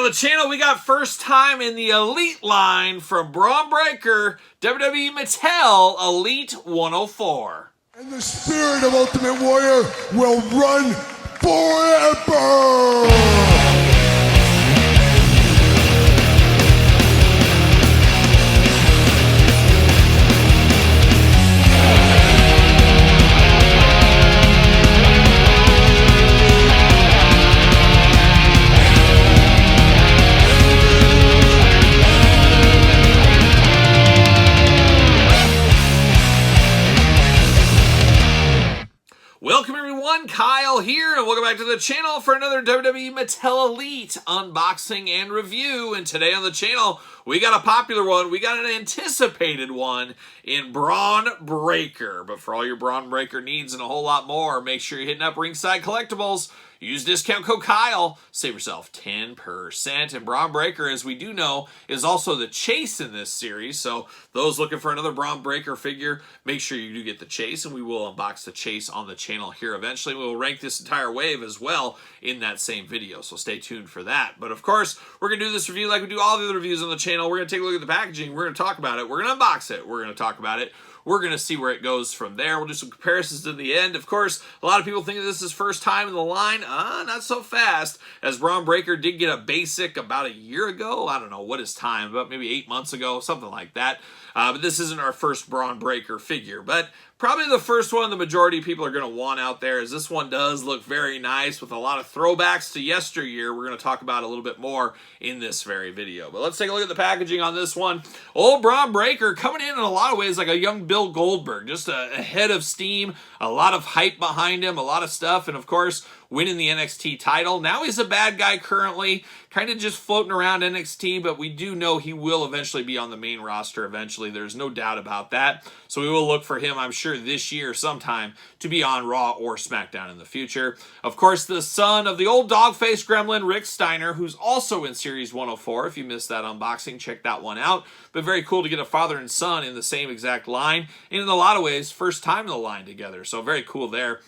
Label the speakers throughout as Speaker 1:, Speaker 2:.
Speaker 1: on the channel, we got first time in the Elite line from Bron Breakker, WWE Mattel Elite 104.
Speaker 2: And the spirit of Ultimate Warrior will run forever!
Speaker 1: Welcome everyone, Kyle here, and welcome back to the channel for another WWE Mattel Elite unboxing and review. And today on the channel, we got a popular one, we got an anticipated one in Bron Breakker. But for all your Bron Breakker needs and a whole lot more, make sure you're hitting up Ringside Collectibles. Use discount code Kyle, save yourself 10%. And Bron Breakker, as we do know, is also the chase in this series. So those looking for another Bron Breakker figure, make sure you do get the chase, and we will unbox the chase on the channel here eventually. We will rank this entire wave as well in that same video, so stay tuned for that. But of course, we're going to do this review like we do all the other reviews on the channel. We're going to take a look at the packaging. We're going to talk about it. We're going to unbox it. We're going to talk about it. We're going to see where it goes from there. We'll do some comparisons in the end. Of course, a lot of people think this is first time in the line. Not so fast, as Bron Breakker did get a basic about a year ago. I don't know what is time, about maybe 8 months ago, something like that. But this isn't our first Bron Breakker figure, but probably the first one the majority of people are going to want out there, as this one does look very nice with a lot of throwbacks to yesteryear. We're going to talk about a little bit more in this very video. But let's take a look at the packaging on this one. Old Bron Breakker coming in a lot of ways like a young Bill Goldberg, just a head of steam, a lot of hype behind him, a lot of stuff, and of course, winning the NXT title. Now he's a bad guy currently, kind of just floating around NXT, but we do know he will eventually be on the main roster eventually. There's no doubt about that. So we will look for him, I'm sure, this year sometime to be on Raw or SmackDown in the future. Of course, the son of the old dog-faced gremlin, Rick Steiner, who's also in Series 104. If you missed that unboxing, check that one out. But very cool to get a father and son in the same exact line, and in a lot of ways, first time in the line together. So very cool there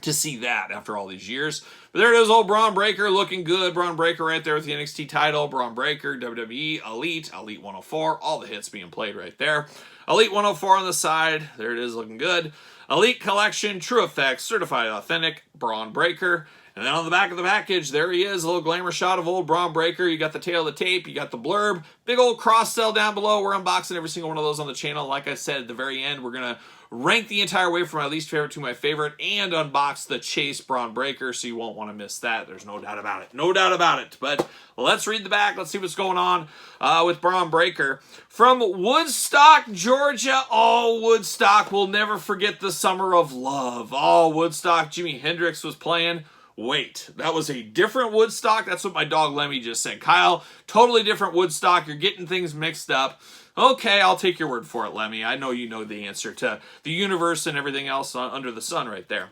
Speaker 1: to see that after all these years. But there it is, old Bron Breakker looking good. Bron Breakker right there with the NXT title. Bron Breakker, WWE, Elite, Elite 104. All the hits being played right there. Elite 104 on the side. There it is, looking good. Elite Collection, True Effects, Certified Authentic, Bron Breakker. And then on the back of the package, there he is, a little glamour shot of old Bron Breakker. You got the tail of the tape, you got the blurb, big old cross sell down below. We're unboxing every single one of those on the channel. Like I said, at the very end, we're going to rank the entire way from my least favorite to my favorite and unbox the Chase Bron Breakker, so you won't want to miss that. There's no doubt about it. No doubt about it. But let's read the back. Let's see what's going on with Bron Breakker. From Woodstock, Georgia. Oh, Woodstock. We'll never forget the summer of love. Oh, Woodstock. Jimi Hendrix was playing. Wait, that was a different Woodstock? That's what my dog Lemmy just said. Kyle, totally different Woodstock. You're getting things mixed up. Okay, I'll take your word for it, Lemmy. I know you know the answer to the universe and everything else under the sun right there.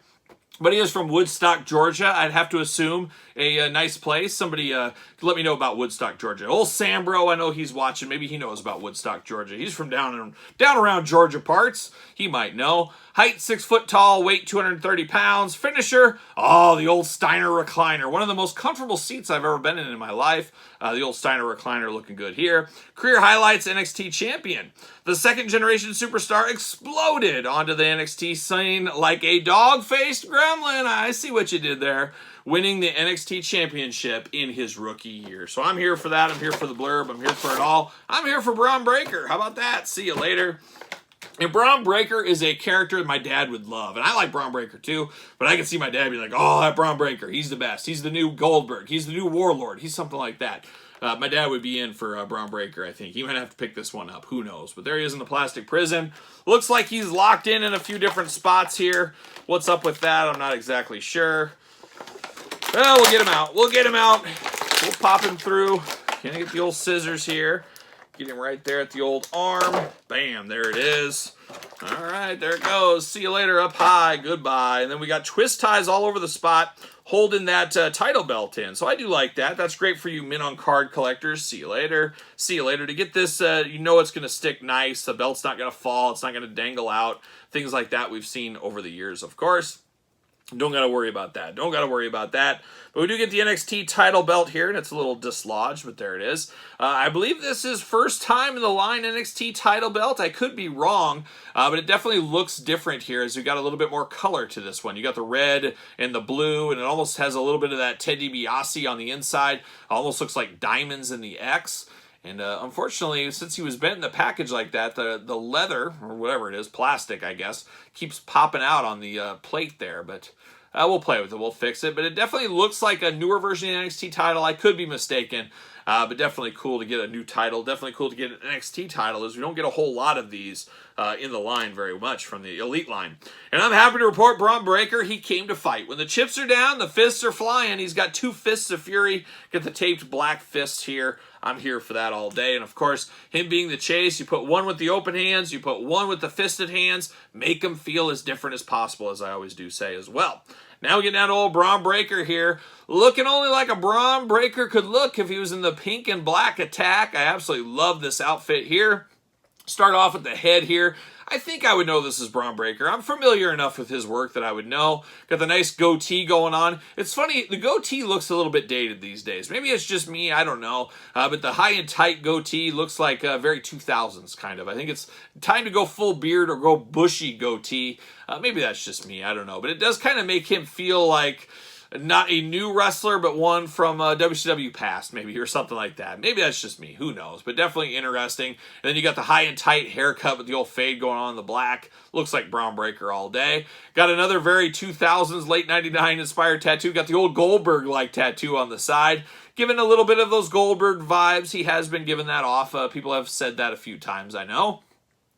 Speaker 1: But he is from Woodstock, Georgia. I'd have to assume a nice place. Somebody let me know about Woodstock, Georgia. Old Sambro, I know he's watching. Maybe he knows about Woodstock, Georgia. He's from down around Georgia parts. He might know. Height 6 foot tall, weight 230 pounds. Finisher, oh, the old Steiner recliner. One of the most comfortable seats I've ever been in my life. The old Steiner recliner looking good here. Career highlights, NXT champion. The second generation superstar exploded onto the NXT scene like a dog-faced gremlin. I see what you did there. Winning the NXT championship in his rookie year. So I'm here for that. I'm here for the blurb. I'm here for it all. I'm here for Bron Breakker. How about that? See you later. And Bron Breakker is a character my dad would love. And I like Bron Breakker too, but I can see my dad be like, oh, that Bron Breakker, he's the best. He's the new Goldberg. He's the new Warlord. He's something like that. My dad would be in for Bron Breakker, I think. He might have to pick this one up. Who knows? But there he is in the plastic prison. Looks like he's locked in a few different spots here. What's up with that? I'm not exactly sure. Well, we'll get him out. We'll get him out. We'll pop him through. Gonna get the old scissors here. Get him right there at the old arm. Bam, there it is. All right, there it goes. See you later, up high. Goodbye. And then we got twist ties all over the spot holding that title belt in. So I do like that. That's great for you men on card collectors. See you later. See you later. To get this, you know it's going to stick nice. The belt's not going to fall. It's not going to dangle out. Things like that we've seen over the years, of course. Don't got to worry about that. Don't got to worry about that. But we do get the NXT title belt here, and it's a little dislodged, but there it is. I believe this is first time in the line NXT title belt. I could be wrong, but it definitely looks different here as we got a little bit more color to this one. You got the red and the blue, and it almost has a little bit of that Ted DiBiase on the inside. Almost looks like diamonds in the X. And unfortunately, since he was bent in the package like that, the leather, or whatever it is, plastic, I guess, keeps popping out on the plate there. But we'll play with it. We'll fix it. But it definitely looks like a newer version of the NXT title. I could be mistaken. But definitely cool to get a new title. Definitely cool to get an NXT title, as we don't get a whole lot of these in the line very much from the Elite line. And I'm happy to report Bron Breakker, he came to fight. When the chips are down, the fists are flying. He's got 2 fists of fury. Get the taped black fists here. I'm here for that all day. And of course, him being the chase, you put one with the open hands, you put one with the fisted hands, make him feel as different as possible, as I always do say as well. Now we get down to old Bron Breakker here, looking only like a Bron Breakker could look if he was in the pink and black attack. I absolutely love this outfit here. Start off with the head here. I think I would know this is Bron Breakker. I'm familiar enough with his work that I would know. Got the nice goatee going on. It's funny, the goatee looks a little bit dated these days. Maybe it's just me, I don't know. But the high and tight goatee looks like very 2000s kind of. I think it's time to go full beard or go bushy goatee. Maybe that's just me, I don't know. But it does kind of make him feel like not a new wrestler, but one from WCW past, maybe, or something like that. Maybe that's just me. Who knows? But definitely interesting. And then you got the high and tight haircut with the old fade going on in the black. Looks like Bron Breakker all day. Got another very 2000s, late 99 inspired tattoo. Got the old Goldberg-like tattoo on the side. Giving a little bit of those Goldberg vibes. He has been giving that off. People have said that a few times, I know.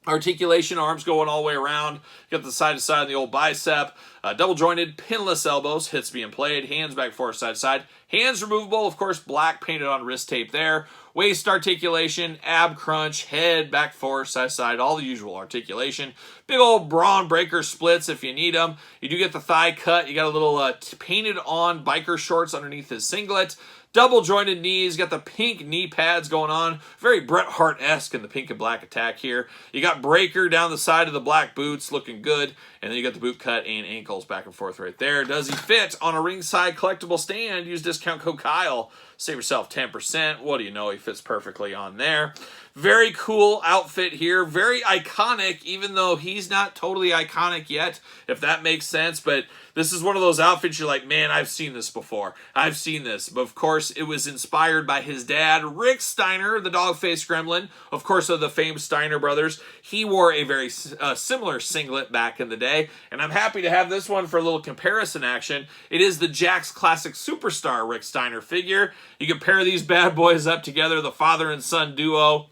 Speaker 1: Articulation, arms going all the way around. Got the side to side on the old bicep. Double jointed, pinless elbows. Hits being played. Hands back forth, side to side. Hands removable, of course, black painted on wrist tape there. Waist articulation, ab crunch, head back forth, side to side. All the usual articulation. Big old Bron Breakker splits if you need them. You do get the thigh cut. You got a little painted on biker shorts underneath his singlet. Double jointed knees, got the pink knee pads going on. Very Bret Hart-esque in the pink and black attack here. You got Breakker down the side of the black boots, looking good. And then you got the boot cut and ankles back and forth right there. Does he fit on a ringside collectible stand? Use discount code Kyle. Save yourself 10%. What do you know? He fits perfectly on there. Very cool outfit here. Very iconic, even though he's not totally iconic yet, if that makes sense. But this is one of those outfits you're like, man, I've seen this before. I've seen this. But of course, it was inspired by his dad, Rick Steiner, the dog-faced gremlin, of course, of the famed Steiner brothers. He wore a very similar singlet back in the day. And I'm happy to have this one for a little comparison action. It is the Jakks Classic Superstar Rick Steiner figure. You can pair these bad boys up together, the father and son duo.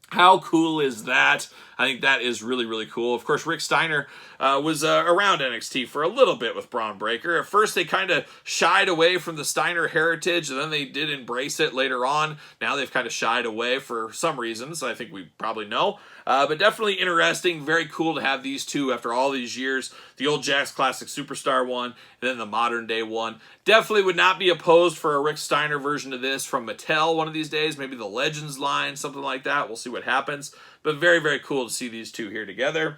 Speaker 1: How cool is that? I think that is really, really cool. Of course, Rick Steiner was around NXT for a little bit with Bron Breakker. At first, they kind of shied away from the Steiner heritage, and then they did embrace it later on. Now they've kind of shied away for some reasons, I think we probably know. But definitely interesting. Very cool to have these two after all these years. The old Jakks Classic Superstar one, and then the modern day one. Definitely would not be opposed for a Rick Steiner version of this from Mattel one of these days. Maybe the Legends line, something like that. We'll see what happens. But very, very cool to see these two here together.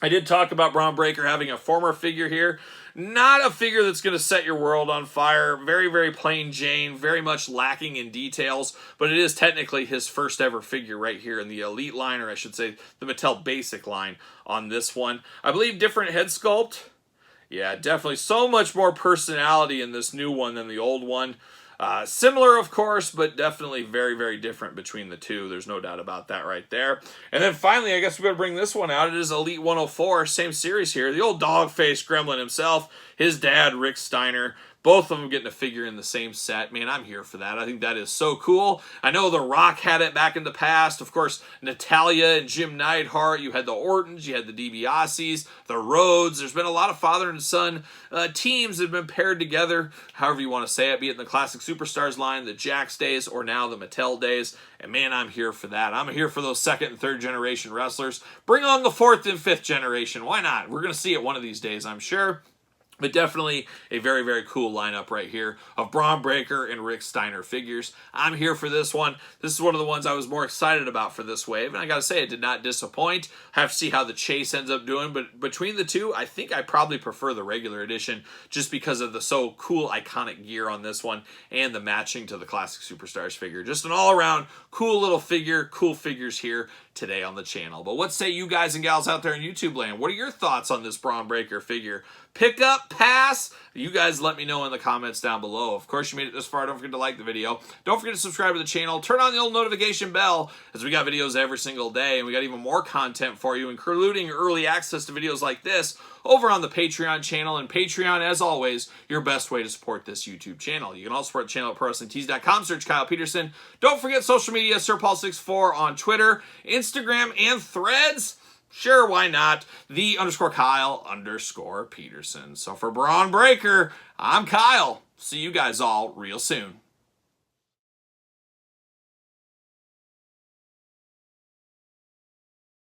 Speaker 1: I did talk about Bron Breakker having a former figure here. Not a figure that's going to set your world on fire. Very, very plain Jane. Very much lacking in details. But it is technically his first ever figure right here in the Elite line, or I should say the Mattel Basic line on this one. I believe different head sculpt. Yeah, definitely so much more personality in this new one than the old one. Similar, of course, but definitely very, very different between the two. There's no doubt about that right there. And then finally, I guess we're going to bring this one out. It is Elite 104, same series here. The old dog-faced gremlin himself, his dad, Rick Steiner. Both of them getting a figure in the same set. Man, I'm here for that. I think that is so cool. I know The Rock had it back in the past. Of course, Natalya and Jim Neidhart. You had the Ortons. You had the DiBiases, the Rhodes. There's been a lot of father and son teams that have been paired together, however you want to say it, be it in the Classic Superstars line, the Jakks days, or now the Mattel days. And man, I'm here for that. I'm here for those second and third generation wrestlers. Bring on the fourth and fifth generation. Why not? We're going to see it one of these days, I'm sure. But definitely a very, very cool lineup right here of Bron Breakker and Rick Steiner figures. I'm here for this one. This is one of the ones I was more excited about for this wave. And I got to say, it did not disappoint. Have to see how the Chase ends up doing. But between the two, I think I probably prefer the regular edition just because of the so cool, iconic gear on this one and the matching to the Classic Superstars figure. Just an all-around cool little figure, cool figures here today on the channel. But what say you guys and gals out there in YouTube land? What are your thoughts on this Bron Breakker figure? Pick up, pass? You guys let me know in the comments down below. Of course, you made it this far. Don't forget to like the video. Don't forget to subscribe to the channel. Turn on the old notification bell as we got videos every single day. And we got even more content for you, including early access to videos like this over on the Patreon channel. And Patreon, as always, your best way to support this YouTube channel. You can also support the channel at ProWrestlingTees.com. Search Kyle Peterson. Don't forget social media, SirPaul64 on Twitter, Instagram, and Threads. Sure, why not? _Kyle_Peterson. So for Bron Breakker, I'm Kyle. See you guys all real soon.